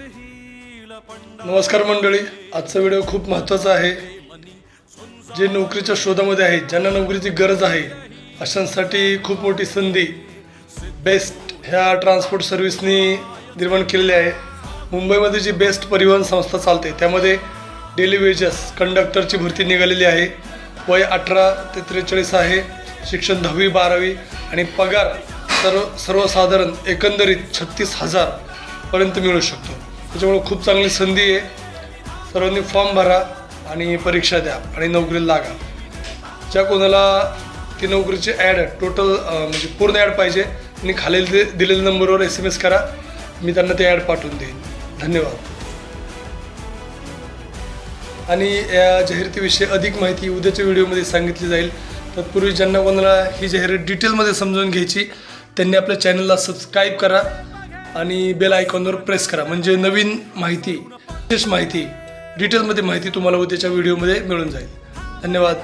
नमस्कार मंडळी, आजचा व्हिडिओ खूप महत्त्वाचा आहे। जे नोकरीच्या शोधामध्ये आहेत, ज्यांना नोकरीची गरज आहे, अशांसाठी खूप मोठी संधी बेस्ट ह्या ट्रान्सपोर्ट सर्व्हिसनी निर्माण केलेली आहे। मुंबईमध्ये जी बेस्ट परिवहन संस्था चालते त्यामध्ये डेली वेजेस कंडक्टरची भरती निघालेली आहे। वय 18 ते 43 आहे, शिक्षण 10वी 12वी आणि पगार सर्वसाधारण एकंदरीत 36,000 पर्यंत मिळू शकतो। त्याच्यामुळे खूप चांगली संधी आहे। सर्वांनी फॉर्म भरा आणि परीक्षा द्या आणि नोकरीला लागा। ज्या कोणाला ती नोकरीची ॲड टोटल म्हणजे पूर्ण ॲड पाहिजे आणि खाली दिलेल्या नंबरवर SMS करा, मी त्यांना ते ॲड पाठवून देईन। धन्यवाद। आणि या जाहिरातीविषयी अधिक माहिती उद्याच्या व्हिडिओमध्ये सांगितली जाईल। तत्पूर्वी ज्यांना कोणाला ही जाहिरात डिटेलमध्ये समजून घ्यायची त्यांनी आपल्या चॅनलला सबस्क्राईब करा आणि बेल आयकॉनवर प्रेस करा, म्हणजे नवीन माहिती, विशेष माहिती, डिटेलमध्ये माहिती तुम्हाला उद्याच्या व्हिडिओमध्ये मिळून जाईल। धन्यवाद।